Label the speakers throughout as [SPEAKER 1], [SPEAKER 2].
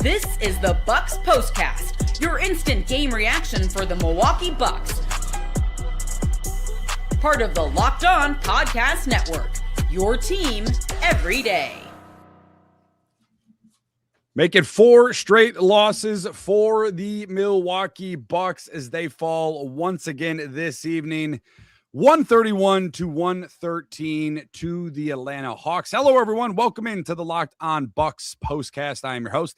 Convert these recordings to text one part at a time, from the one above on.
[SPEAKER 1] This is the Bucks POSTCAST, your instant game reaction for the Milwaukee Bucks. Part of the Locked On Podcast Network, your team every day.
[SPEAKER 2] Make it 4 straight losses for the Milwaukee Bucks as they fall once again this evening. 131-113 to the Atlanta Hawks. Hello, everyone. Welcome into the Locked On Bucks postcast. I am your host.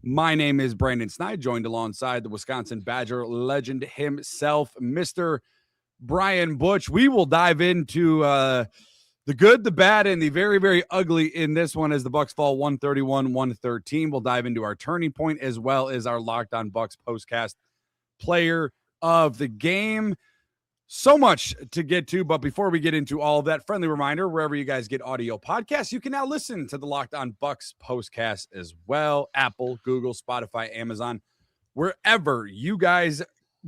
[SPEAKER 2] My name is Brandon Sneide, joined alongside the Wisconsin Badger legend himself, Mr. Brian Butch. We will dive into the good, the bad, and the very, very ugly in this one as the Bucks fall 131-113. We'll dive into our turning point as well as our Locked On Bucks postcast player of the game. So much to get to, but before we get into all of that, friendly reminder, wherever you guys get audio podcasts, you can now listen to the Locked On Bucks postcast as well. Apple, Google, Spotify, Amazon, wherever you guys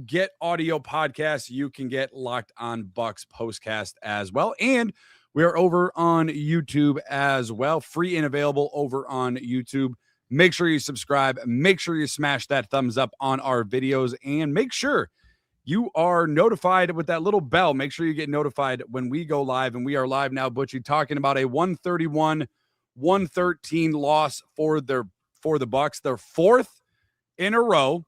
[SPEAKER 2] get audio podcasts, you can get Locked On Bucks postcast as well. And we're over on YouTube as well, free and available over on YouTube. Make sure you subscribe. Make sure you smash that thumbs up on our videos, and make sure you are notified with that little bell. Make sure you get notified when we go live, and we are live now, Butchie, talking about a 131-113 loss for the Bucks, their fourth in a row.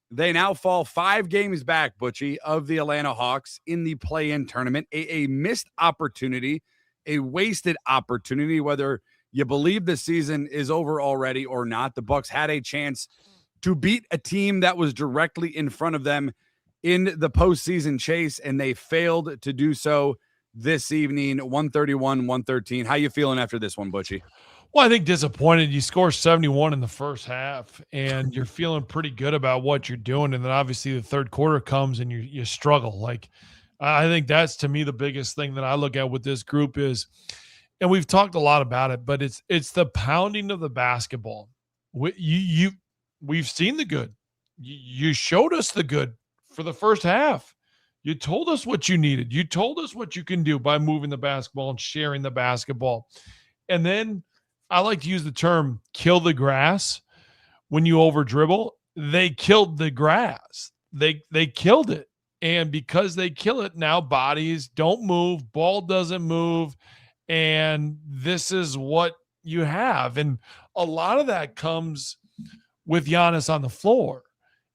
[SPEAKER 2] They now fall 5 games back, Butchie, of the Atlanta Hawks in the play-in tournament. A missed opportunity, a wasted opportunity, whether you believe the season is over already or not. The Bucks had a chance to beat a team that was directly in front of them in the postseason chase, and they failed to do so this evening, 131-113. How you feeling after this one, Butchie?
[SPEAKER 3] Well, I think disappointed. You score 71 in the first half, and you're feeling pretty good about what you're doing. And then obviously the third quarter comes and you struggle. Like, I think that's, to me, the biggest thing that I look at with this group is, and we've talked a lot about it, but it's the pounding of the basketball. We've seen the good. You showed us the good for the first half. You told us what you needed. You told us what you can do by moving the basketball and sharing the basketball. And then I like to use the term kill the grass. When you over dribble, they killed the grass. They killed it. And because they kill it, now bodies don't move, ball doesn't move, and this is what you have. And a lot of that comes with Giannis on the floor.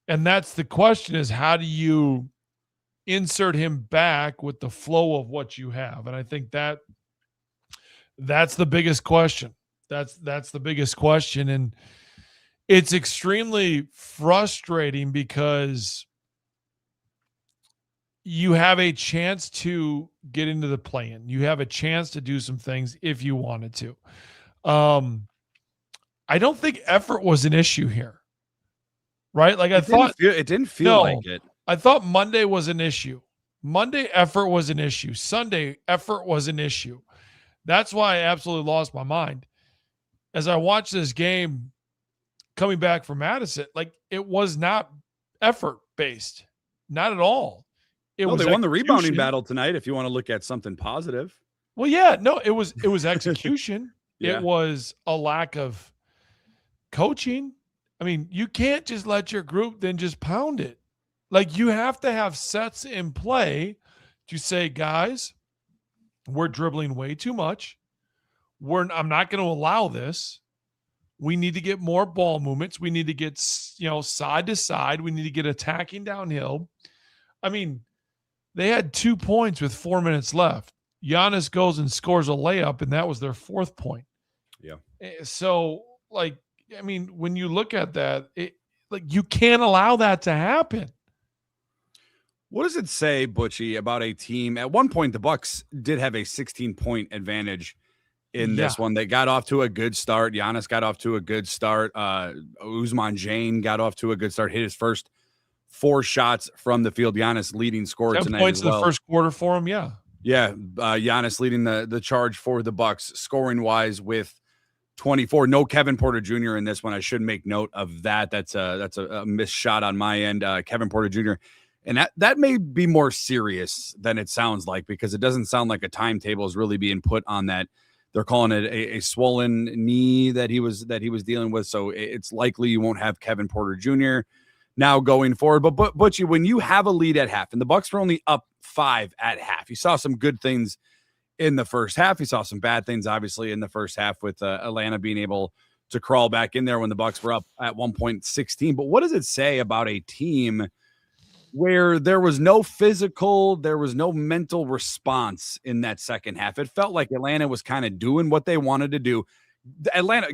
[SPEAKER 3] And that's the question, is how do you insert him back with the flow of what you have? And I think that's the biggest question. That's the biggest question. And it's extremely frustrating because you have a chance to get into the play-in. You have a chance to do some things if you wanted to. I don't think effort was an issue here. Right? Like it
[SPEAKER 2] didn't feel like it.
[SPEAKER 3] I thought Monday was an issue. Monday effort was an issue. Sunday effort was an issue. That's why I absolutely lost my mind. As I watched this game coming back from Madison, like, it was not effort based. Not at all.
[SPEAKER 2] They won the rebounding battle tonight, if you want to look at something positive.
[SPEAKER 3] Well, yeah, no, it was execution.
[SPEAKER 2] Yeah.
[SPEAKER 3] It was a lack of coaching. I mean, you can't just let your group then just pound it. Like, you have to have sets in play to say, guys, we're dribbling way too much. I'm not going to allow this. We need to get more ball movements. We need to get, side to side. We need to get attacking downhill. I mean, they had 2 points with 4 minutes left. Giannis goes and scores a layup, and that was their 4th point.
[SPEAKER 2] Yeah.
[SPEAKER 3] So, like, I mean, when you look at that, you can't allow that to happen.
[SPEAKER 2] What does it say, Butchie, about a team? At one point, the Bucks did have a 16-point advantage in this one. They got off to a good start. Giannis got off to a good start. Ousmane Dieng got off to a good start, hit his first 4 shots from the field. Giannis leading scorer
[SPEAKER 3] 10
[SPEAKER 2] tonight
[SPEAKER 3] points
[SPEAKER 2] as well.
[SPEAKER 3] in the first quarter for him, yeah.
[SPEAKER 2] Yeah, Giannis leading the charge for the Bucks scoring-wise with 24. No Kevin Porter Jr. in this one. I should make note of that. That's a missed shot on my end. Kevin Porter Jr. And that may be more serious than it sounds like, because it doesn't sound like a timetable is really being put on that They're calling it a swollen knee that he was dealing with. So it's likely you won't have Kevin Porter Jr. now going forward. But Butchie, when you have a lead at half, and the Bucks were only up 5 at half, you saw some good things in the first half. You saw some bad things, obviously, in the first half with Atlanta being able to crawl back in there when the Bucks were up at 1.16. But what does it say about a team where there was no physical, there was no mental response in that second half? It felt like Atlanta was kind of doing what they wanted to do.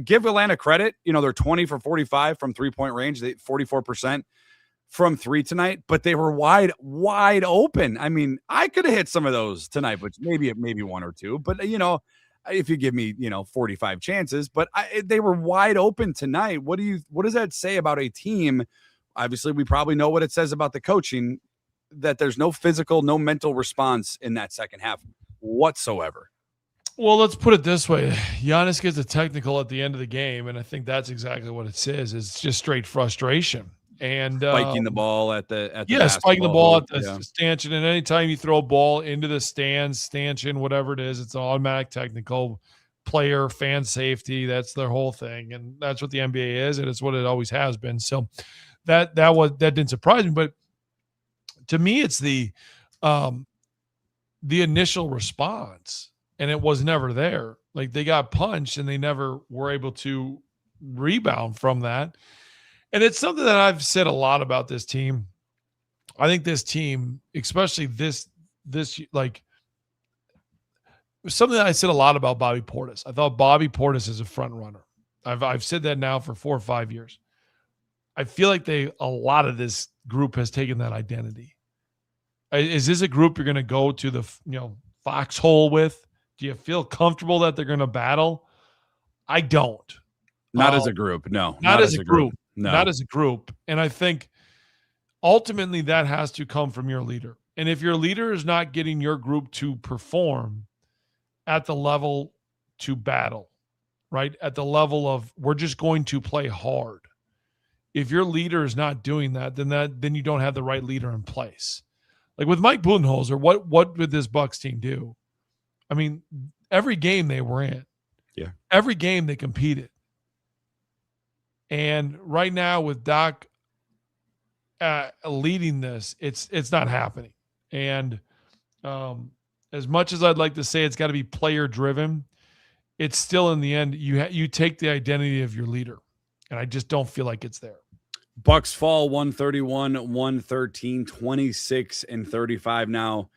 [SPEAKER 2] Give Atlanta credit. They're 20 for 45 from 3-point range, 44% from 3 tonight, but they were wide open. I mean, I could have hit some of those tonight, but maybe 1 or 2. But, if you give me, 45 chances, but they were wide open tonight. What does that say about a team? Obviously, we probably know what it says about the coaching, that there's no physical, no mental response in that second half whatsoever.
[SPEAKER 3] Well, let's put it this way. Giannis gets a technical at the end of the game, and I think that's exactly what it says. It's just straight frustration. And
[SPEAKER 2] spiking the ball at the
[SPEAKER 3] spiking the ball at the stanchion. And anytime you throw a ball into the stands, stanchion, whatever it is, it's an automatic technical. Player, fan safety, that's their whole thing. And that's what the NBA is, and it's what it always has been. So that didn't surprise me. But to me, it's the initial response, and it was never there. Like, they got punched and they never were able to rebound from that. And it's something that I've said a lot about this team. I think this team, especially this like, something that I said a lot about Bobby Portis. I thought Bobby Portis is a front runner. I've said that now for 4 or 5 years. I feel like a lot of this group has taken that identity. Is this a group you're going to go to the foxhole with? Do you feel comfortable that they're going to battle? I don't.
[SPEAKER 2] Not as a group. No,
[SPEAKER 3] not as a group.
[SPEAKER 2] No.
[SPEAKER 3] Not as a group. And I think ultimately that has to come from your leader. And if your leader is not getting your group to perform at the level to battle, right? At the level of, we're just going to play hard. If your leader is not doing that, then you don't have the right leader in place. Like with Mike Budenholzer, what would this Bucks team do? I mean, every game they were in.
[SPEAKER 2] Yeah.
[SPEAKER 3] Every game they competed. And right now with Doc leading this, it's not happening. And as much as I'd like to say it's got to be player driven, it's still in the end you take the identity of your leader, and I just don't feel like it's there.
[SPEAKER 2] Bucks fall 131-113, 26-35 now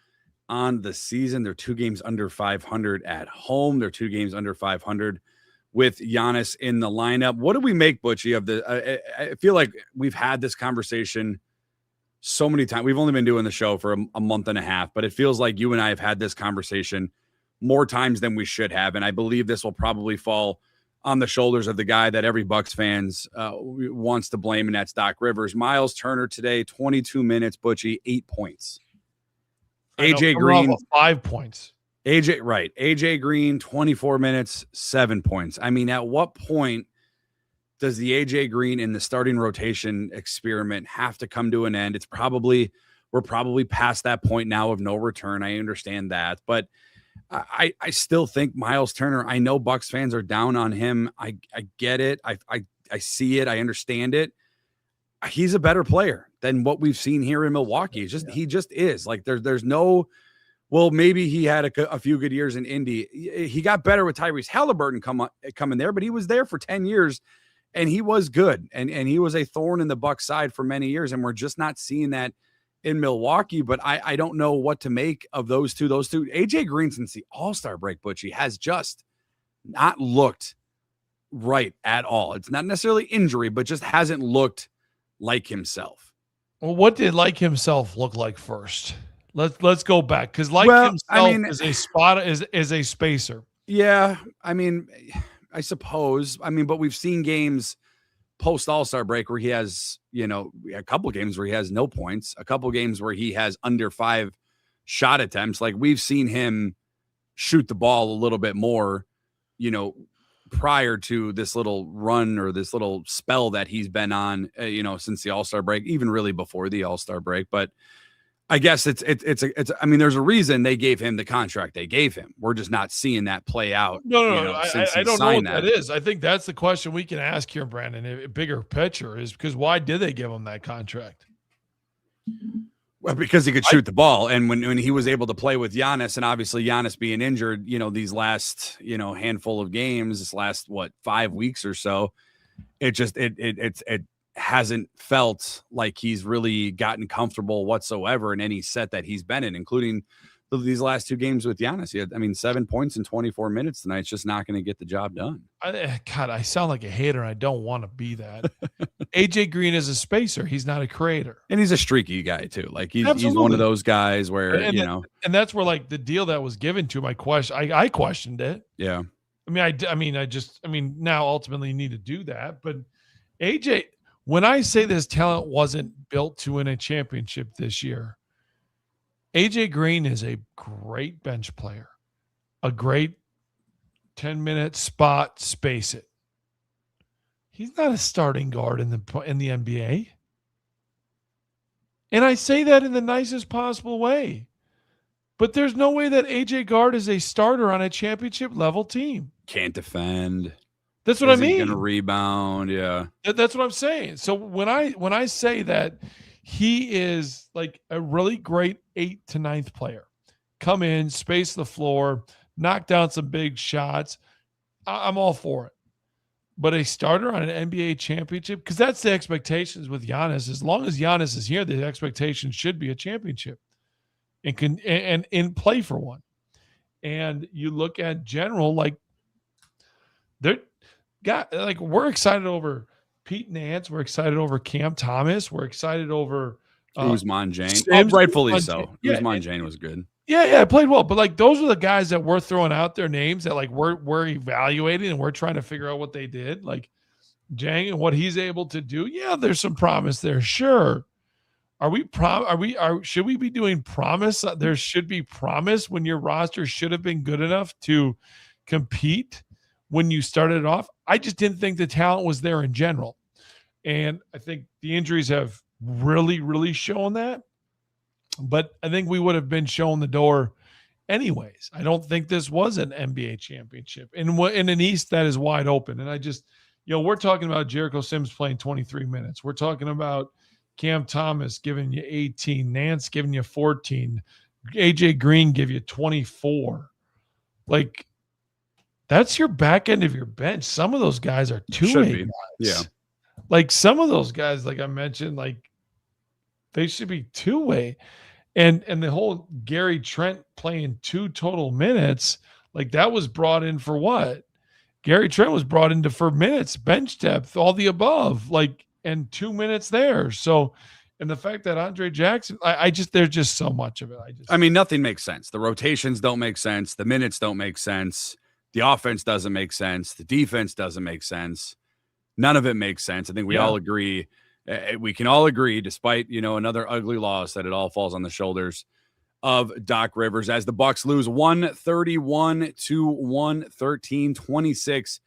[SPEAKER 2] on the season. They're 2 games under 500 at home. They're 2 games under 500 with Giannis in the lineup. What do we make, Butchie, of the I feel like we've had this conversation so many times. We've only been doing the show for a month and a half, but it feels like you and I have had this conversation more times than we should have. And I believe this will probably fall on the shoulders of the guy that every Bucks fans wants to blame, and that's Doc Rivers. Miles Turner today, 22 minutes, Butchie, 8 points. AJ Green,
[SPEAKER 3] 5 points.
[SPEAKER 2] AJ Green, 24 minutes, 7 points. I mean, at what point does the AJ Green in the starting rotation experiment have to come to an end? We're probably past that point now of no return. I understand that, but I still think Miles Turner, I know Bucks fans are down on him. I get it. I see it. I understand it. He's a better player than what we've seen here in Milwaukee. He just is. Like there's no, well, maybe he had a few good years in Indy. He got better with Tyrese Halliburton coming there, but he was there for 10 years and he was good. And he was a thorn in the Bucks side for many years. And we're just not seeing that in Milwaukee, but I don't know what to make of those two. AJ Green, since the All-Star break, Butchie, has just not looked right at all. It's not necessarily injury, but just hasn't looked like himself.
[SPEAKER 3] Well, what did like himself look like first? Let's go back, because himself is a spacer.
[SPEAKER 2] Yeah, I mean, I suppose. But we've seen games post All-Star break where he has, a couple games where he has no points, a couple games where he has under 5 shot attempts. Like we've seen him shoot the ball a little bit more, prior to this little run or this little spell that he's been on, since the All-Star break, even really before the All-Star break. But I guess I mean, there's a reason they gave him the contract they gave him. We're just not seeing that play out.
[SPEAKER 3] No. I don't know what that is. I think that's the question we can ask here, Brandon. A bigger picture is because why did they give him that contract?
[SPEAKER 2] Well, because he could shoot the ball. And when he was able to play with Giannis, and obviously Giannis being injured, these last, handful of games, this last, 5 weeks or so, it hasn't felt like he's really gotten comfortable whatsoever in any set that he's been in, including these last 2 games with Giannis. He had, 7 points in 24 minutes tonight. It's just not going to get the job done.
[SPEAKER 3] God, I sound like a hater, and I don't want to be that. AJ Green is a spacer. He's not a creator.
[SPEAKER 2] And he's a streaky guy too. Like he's one of those guys where,
[SPEAKER 3] and that's where like the deal that was given to my question, I questioned it.
[SPEAKER 2] Yeah.
[SPEAKER 3] Now ultimately you need to do that. But AJ, when I say this talent wasn't built to win a championship this year, AJ Green is a great bench player, a great 10-minute spot, space it. He's not a starting guard in the NBA. And I say that in the nicest possible way. But there's no way that AJ Guard is a starter on a championship level team.
[SPEAKER 2] Can't defend.
[SPEAKER 3] That's what I mean.
[SPEAKER 2] Going to rebound, yeah.
[SPEAKER 3] That's what I'm saying. So when I say that he is like a really great 8th to 9th player, come in, space the floor, knock down some big shots, I'm all for it. But a starter on an NBA championship, because that's the expectations with Giannis. As long as Giannis is here, the expectation should be a championship and in play for one. And you look at general, like we're excited over Pete Nance, we're excited over Cam Thomas, we're excited over
[SPEAKER 2] Usman Jane. Rightfully so.
[SPEAKER 3] Yeah,
[SPEAKER 2] Usman Jane was good.
[SPEAKER 3] Yeah, played well. But like those are the guys that we're throwing out their names that like we're evaluating and we're trying to figure out what they did. Like Jang and what he's able to do. Yeah, there's some promise there. Sure. Should we be doing promise? There should be promise when your roster should have been good enough to compete when you started off. I just didn't think the talent was there in general. And I think the injuries have really, really shown that. But I think we would have been shown the door anyways. I don't think this was an NBA championship in an East that is wide open. And I just, we're talking about Jericho Sims playing 23 minutes. We're talking about Cam Thomas giving you 18, Nance giving you 14, AJ Green give you 24. Like, that's your back end of your bench. Some of those guys are two-way guys.
[SPEAKER 2] Yeah.
[SPEAKER 3] Like some of those guys, like I mentioned, like they should be two-way. And the whole Gary Trent playing 2 total minutes, like that was brought in for what? Gary Trent was brought into for minutes, bench depth, all the above, like, and 2 minutes there. So, and the fact that Andre Jackson, there's just so much of it.
[SPEAKER 2] Nothing makes sense. The rotations don't make sense. The minutes don't make sense. The offense doesn't make sense. The defense doesn't make sense. None of it makes sense. I think we all agree. We can all agree, despite, another ugly loss, that it all falls on the shoulders of Doc Rivers as the Bucks lose 131 to 113, 26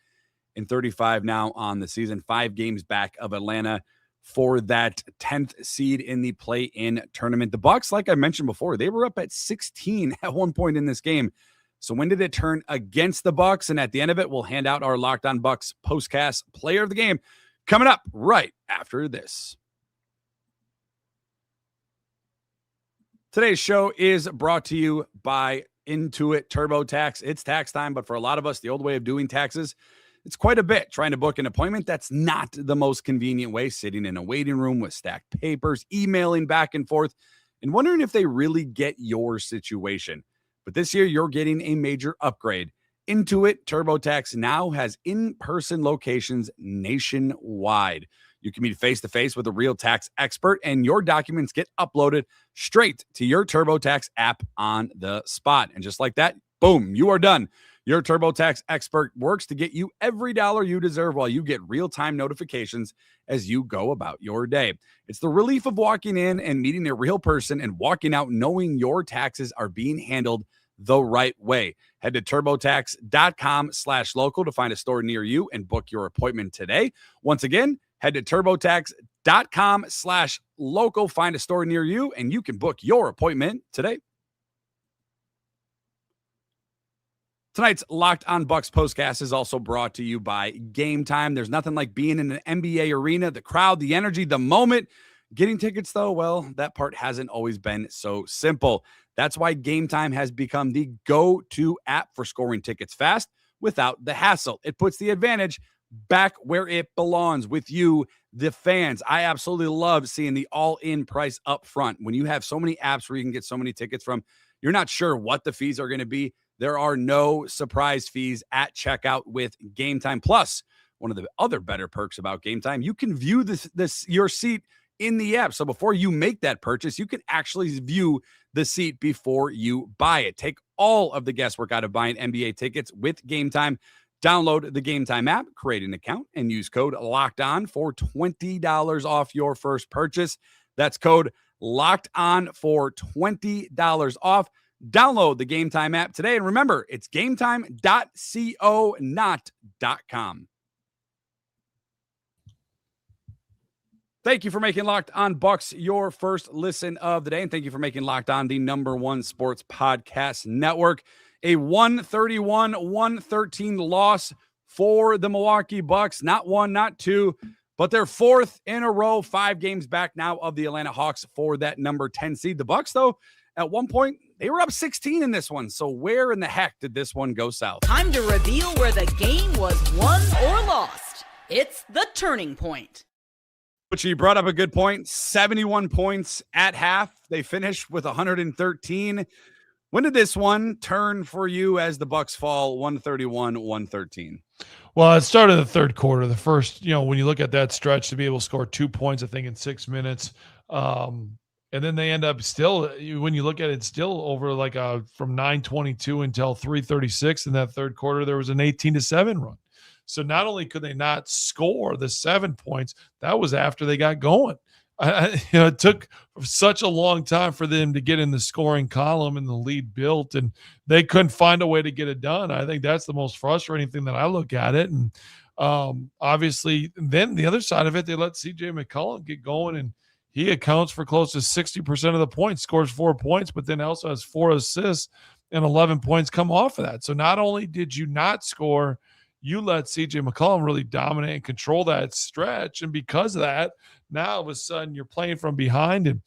[SPEAKER 2] and 35 now on the season, 5 games back of Atlanta for that 10th seed in the play-in tournament. The Bucks, like I mentioned before, they were up at 16 at one point in this game. So when did it turn against the Bucks? And at the end of it, we'll hand out our Locked On Bucks postcast player of the game coming up right after this. Today's show is brought to you by Intuit TurboTax. It's tax time, but for a lot of us, the old way of doing taxes, it's quite a bit. Trying to book an appointment, that's not the most convenient way. Sitting in a waiting room with stacked papers, emailing back and forth, and wondering if they really get your situation. But this year, you're getting a major upgrade. Intuit TurboTax now has in-person locations nationwide. You can meet face-to-face with a real tax expert, and your documents get uploaded straight to your TurboTax app on the spot. And just like that, boom, you are done. Your TurboTax expert works to get you every dollar you deserve while you get real-time notifications as you go about your day. It's the relief of walking in and meeting a real person and walking out knowing your taxes are being handled the right way. Head to TurboTax.com/local to find a store near you and book your appointment today. Once again, head to TurboTax DoorDash.com/local. Find a store near you, and you can book your appointment today. Tonight's Locked On Bucks postcast is also brought to you by Gametime. There's nothing like being in an NBA arena, the crowd, the energy, the moment. Getting tickets, though, well, that part hasn't always been so simple. That's why Gametime has become the go-to app for scoring tickets fast without the hassle. It puts the advantage back where it belongs with you, the fans. I absolutely love seeing the all-in price up front. When you have so many apps where you can get so many tickets from, you're not sure what the fees are going to be. There are no surprise fees at checkout with Gametime. Plus, one of the other better perks about Gametime, you can view your seat in the app. So before you make that purchase, you can actually view the seat before you buy it. Take all of the guesswork out of buying NBA tickets with Gametime. Download the Gametime app, create an account, and use code LOCKEDON for $20 off your first purchase. That's code LOCKEDON for $20 off. Download the Gametime app today. And remember, it's gametime.co, not .com. Thank you for making Locked On Bucks your first listen of the day. And thank you for making Locked On the #1 sports podcast network. A 131-113 loss for the Milwaukee Bucks. Not one, not two, but their fourth in a row, 5 games back now of the Atlanta Hawks for that number 10 seed. The Bucks, though, at one point, they were up 16 in this one. So where in the heck did this one go south?
[SPEAKER 1] Time to reveal where the game was won or lost. It's the turning point.
[SPEAKER 2] But you brought up a good point. 71 points at half. They finished with 113. When did this one turn for you as the Bucks fall 131-113?
[SPEAKER 3] Well, it started the third quarter. The first, when you look at that stretch, to be able to score 2 points, I think, in 6 minutes. And then they end up still, when you look at it, still over from 9:22 until 3:36 in that third quarter, there was an 18-7 run. So not only could they not score the 7 points, that was after they got going. It took such a long time for them to get in the scoring column and the lead built, and they couldn't find a way to get it done. I think that's the most frustrating thing that I look at it. And obviously, then the other side of it, they let CJ McCollum get going, and he accounts for close to 60% of the points, scores 4 points, but then also has 4 assists and 11 points come off of that. So not only did you not score, you let CJ McCollum really dominate and control that stretch. And because of that, now all of a sudden you're playing from behind, and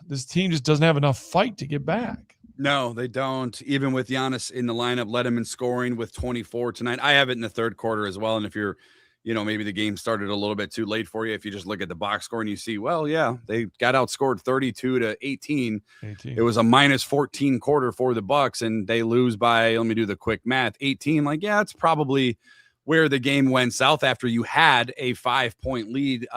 [SPEAKER 3] this team just doesn't have enough fight to get back.
[SPEAKER 2] No, they don't. Even with Giannis in the lineup, led him in scoring with 24 tonight. I have it in the third quarter as well. And if you're, maybe the game started a little bit too late for you, if you just look at the box score and you see, well, yeah, they got outscored 32-18. It was a -14 quarter for the Bucks, and they lose by, let me do the quick math, 18. It's probably where the game went south after you had a 5-point lead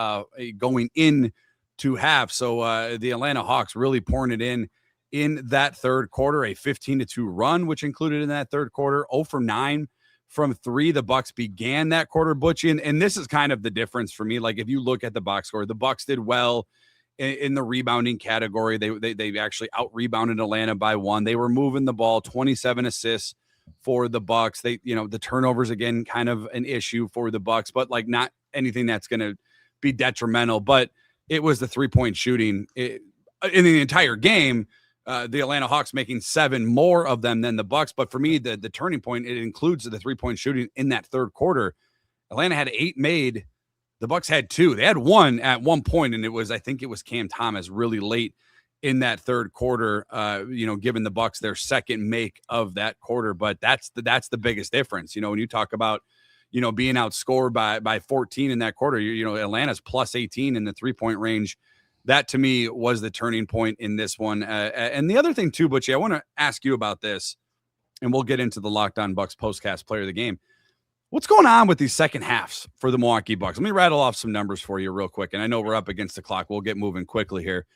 [SPEAKER 2] going in to half. So the Atlanta Hawks really pouring it in that third quarter, a 15-2 run, which included in that third quarter, 0 for 9 from 3. The Bucks began that quarter, Butchie, and this is kind of the difference for me. If you look at the box score, the Bucks did well in the rebounding category. They actually out-rebounded Atlanta by 1. They were moving the ball, 27 assists for the Bucks. They, the turnovers, again, kind of an issue for the Bucks, but not anything that's going to be detrimental. But it was the 3-point shooting in the entire game. The Atlanta Hawks making 7 more of them than the Bucks. But for me, the turning point, it includes the 3-point shooting in that third quarter. Atlanta had 8 made. The Bucks had 2. They had 1 at one point, and I think it was Cam Thomas really late in that third quarter, giving the Bucks their second make of that quarter. But that's the biggest difference. When you talk about, being outscored by 14 in that quarter, Atlanta's plus 18 in the 3-point range. That, to me, was the turning point in this one. And the other thing, too, Butchie, I want to ask you about this, and we'll get into the Locked On Bucks postcast player of the game. What's going on with these second halves for the Milwaukee Bucks? Let me rattle off some numbers for you real quick, and I know we're up against the clock. We'll get moving quickly here.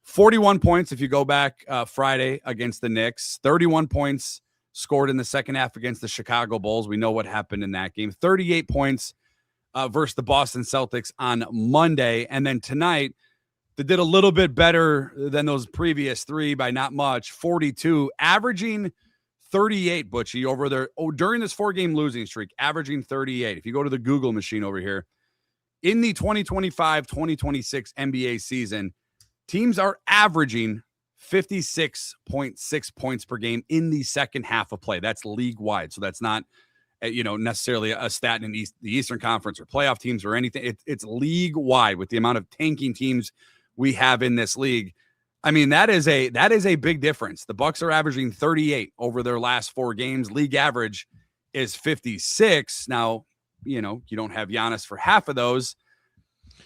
[SPEAKER 2] 41 points if you go back Friday against the Knicks. 31 points scored in the second half against the Chicago Bulls. We know what happened in that game. 38 points versus the Boston Celtics on Monday. And then tonight, they did a little bit better than those previous 3 by not much. 42, averaging 38, Butchie, over there during this 4-game losing streak, averaging 38. If you go to the Google machine over here, in the 2025-2026 NBA season, teams are averaging 56.6 points per game in the second half of play. That's league wide. So that's not, necessarily a stat in the Eastern Conference or playoff teams or anything. It's league wide with the amount of tanking teams we have in this league. I mean, that is a big difference. The Bucks are averaging 38 over their last 4 games. League average is 56. Now, you don't have Giannis for half of those.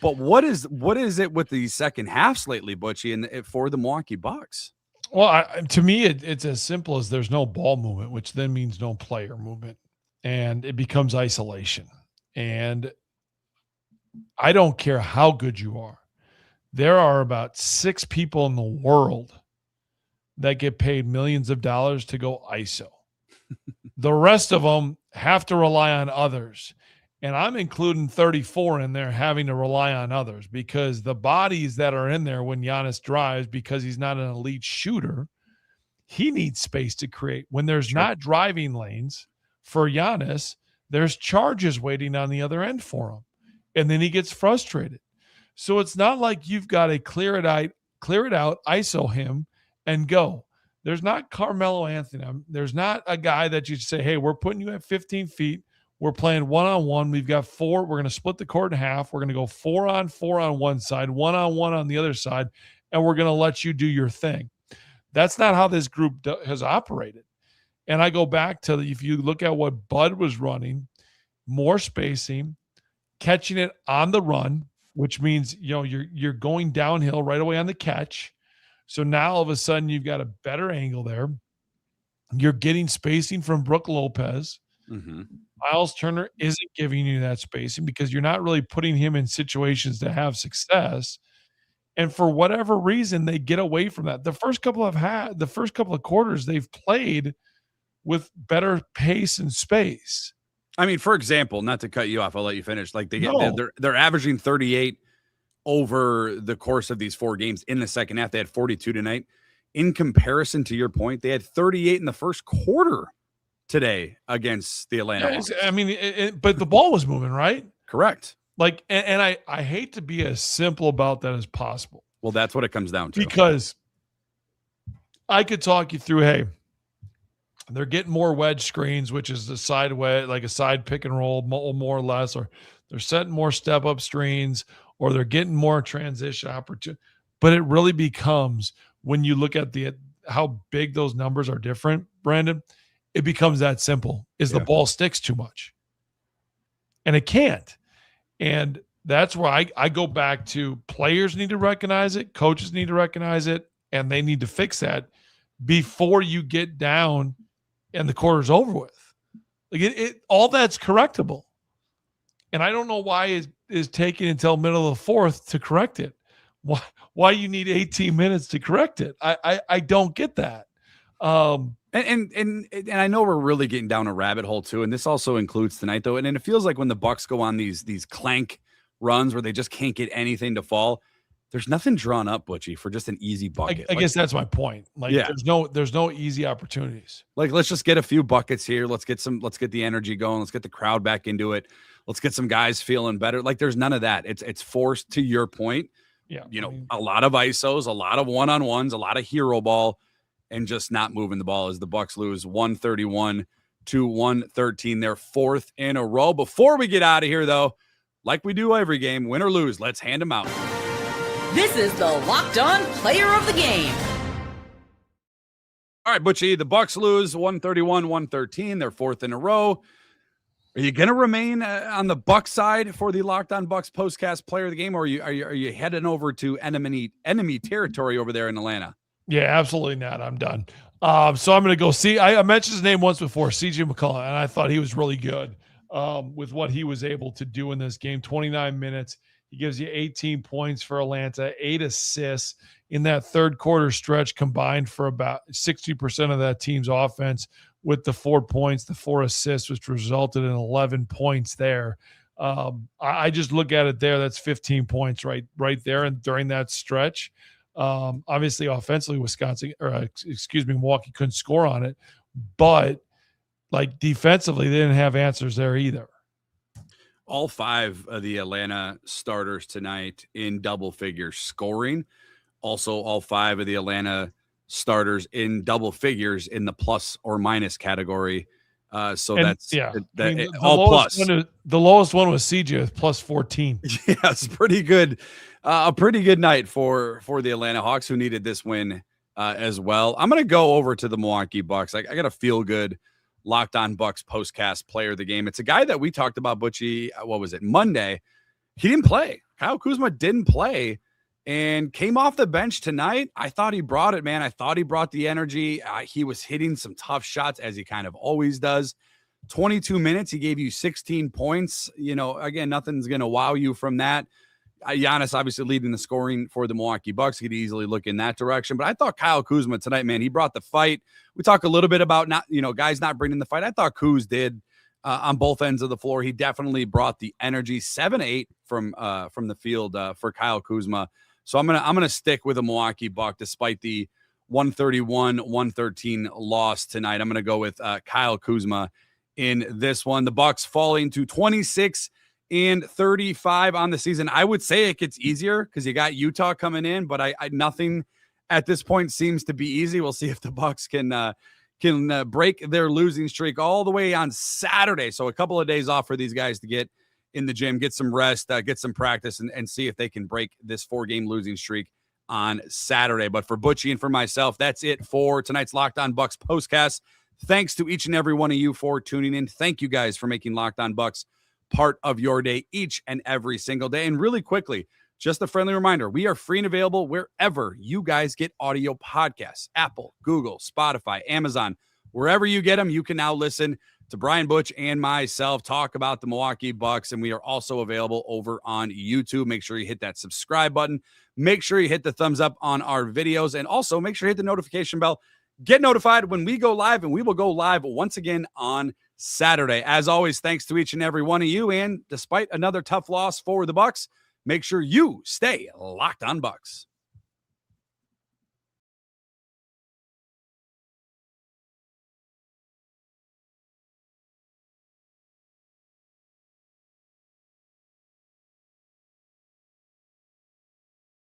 [SPEAKER 2] But what is it with the second halves lately, Butchie, and for the Milwaukee Bucks?
[SPEAKER 3] Well, to me, it's as simple as there's no ball movement, which then means no player movement, and it becomes isolation. And I don't care how good you are. There are about 6 people in the world that get paid millions of dollars to go ISO. The rest of them have to rely on others. And I'm including 34 in there having to rely on others, because the bodies that are in there when Giannis drives, because he's not an elite shooter, he needs space to create. When there's not driving lanes for Giannis, there's charges waiting on the other end for him. And then he gets frustrated. So it's not like you've got to clear it out, ISO him, and go. There's not Carmelo Anthony. There's not a guy that you say, hey, we're putting you at 15 feet. We're playing one-on-one. We've got 4. We're going to split the court in half. We're going to go 4-on-4 on one side, 1-on-1 on the other side, and we're going to let you do your thing. That's not how this group has operated. And I go back to, if you look at what Bud was running, more spacing, catching it on the run, which means you're going downhill right away on the catch. So now all of a sudden you've got a better angle there. You're getting spacing from Brook Lopez.
[SPEAKER 2] Mm-hmm.
[SPEAKER 3] Miles Turner isn't giving you that spacing because you're not really putting him in situations to have success. And for whatever reason, they get away from that. The first couple of quarters, they've played with better pace and space.
[SPEAKER 2] I mean, for example, not to cut you off, I'll let you finish. Like they're averaging 38 over the course of these 4 games in the second half. They had 42 tonight. In comparison to your point, they had 38 in the first quarter today against the Atlanta Hawks.
[SPEAKER 3] I mean, but the ball was moving, right?
[SPEAKER 2] Correct.
[SPEAKER 3] Like, and I hate to be as simple about that as possible.
[SPEAKER 2] Well, that's what it comes down to.
[SPEAKER 3] Because I could talk you through, hey, they're getting more wedge screens, which is the side wedge, like a side pick and roll, more or less, or they're setting more step-up screens, or they're getting more transition opportunity. But it really becomes, when you look at how big those numbers are different, Brandon, it becomes that simple. The ball sticks too much. And it can't. And that's why I go back to, players need to recognize it, coaches need to recognize it, and they need to fix that before you get down and the quarter's over with. Like all that's correctable. And I don't know why it is taking until middle of the 4th to correct it. Why you need 18 minutes to correct it. I don't get that.
[SPEAKER 2] And I know we're really getting down a rabbit hole too, and this also includes tonight though. And it feels like when the Bucks go on these clank runs where they just can't get anything to fall, there's nothing drawn up, Butchie, for just an easy bucket.
[SPEAKER 3] I guess that's my point. Like, there's no easy opportunities.
[SPEAKER 2] Like, let's just get a few buckets here. Let's get the energy going. Let's get the crowd back into it. Let's get some guys feeling better. Like, there's none of that. It's forced, to your point.
[SPEAKER 3] Yeah,
[SPEAKER 2] a lot of ISOs, a lot of one-on-ones, a lot of hero ball, and just not moving the ball as the Bucks lose 131 to 113. Their 4th in a row. Before we get out of here, though, like we do every game, win or lose, let's hand them out.
[SPEAKER 1] This is the Locked On Player of the Game.
[SPEAKER 2] All right, Butchie, the Bucks lose 131-113. They're 4th in a row. Are you going to remain on the Bucks side for the Locked On Bucks postcast player of the game, or are you heading over to enemy territory over there in Atlanta?
[SPEAKER 3] Yeah, absolutely not. I'm done. So I'm going to go see. I mentioned his name once before, CJ McCollum, and I thought he was really good with what he was able to do in this game. 29 minutes. He gives you 18 points for Atlanta, 8 assists in that third quarter stretch, combined for about 60% of that team's offense, with the 4 points, the 4 assists, which resulted in 11 points there. I just look at it there. That's 15 points right there. And during that stretch, obviously offensively, Milwaukee couldn't score on it, but like defensively, they didn't have answers there either.
[SPEAKER 2] all 5 of the Atlanta starters tonight in double figures scoring. Also, all 5 of the Atlanta starters in double figures in the plus or minus category. So
[SPEAKER 3] And,
[SPEAKER 2] that's
[SPEAKER 3] yeah, the
[SPEAKER 2] all plus.
[SPEAKER 3] The lowest one was CJ with plus 14.
[SPEAKER 2] Yeah, it's pretty good. A pretty good night for the Atlanta Hawks, who needed this win as well. I'm going to go over to the Milwaukee Bucks. I got a feel good Locked On Bucks postcast player of the game. It's a guy that we talked about, Butchie. What was it? Monday. He didn't play. Kyle Kuzma didn't play and came off the bench tonight. I thought he brought it, man. I thought he brought the energy. He was hitting some tough shots, as he kind of always does. 22 minutes, he gave you 16 points. Again, nothing's going to wow you from that. Giannis obviously leading the scoring for the Milwaukee Bucks. He could easily look in that direction. But I thought Kyle Kuzma tonight, man, he brought the fight. We talk a little bit about guys not bringing the fight. I thought Kuz did on both ends of the floor. He definitely brought the energy. 7-8 from the field for Kyle Kuzma. So I'm gonna stick with a Milwaukee Buck despite the 131-113 loss tonight. I'm gonna go with Kyle Kuzma in this one. The Bucks falling to 26-35 on the season. I would say it gets easier because you got Utah coming in, but I nothing at this point seems to be easy. We'll see if the Bucks can break their losing streak all the way on Saturday. So a couple of days off for these guys to get in the gym, get some rest, get some practice, and see if they can break this 4-game losing streak on Saturday. But for Butchie and for myself, that's it for tonight's Locked On Bucks postcast. Thanks to each and every one of you for tuning in. Thank you guys for making Locked On Bucks part of your day each and every single day. And really quickly, just a friendly reminder, we are free and available wherever you guys get audio podcasts: Apple, Google, Spotify, Amazon. Wherever you get them, you can now listen to Brian Butch and myself talk about the Milwaukee Bucks. And we are also available over on YouTube. Make sure you hit that subscribe button. Make sure you hit the thumbs up on our videos. And also make sure you hit the notification bell. Get notified when we go live, and we will go live once again on Saturday. As always, thanks to each and every one of you. And despite another tough loss for the Bucks, make sure you stay locked on Bucks.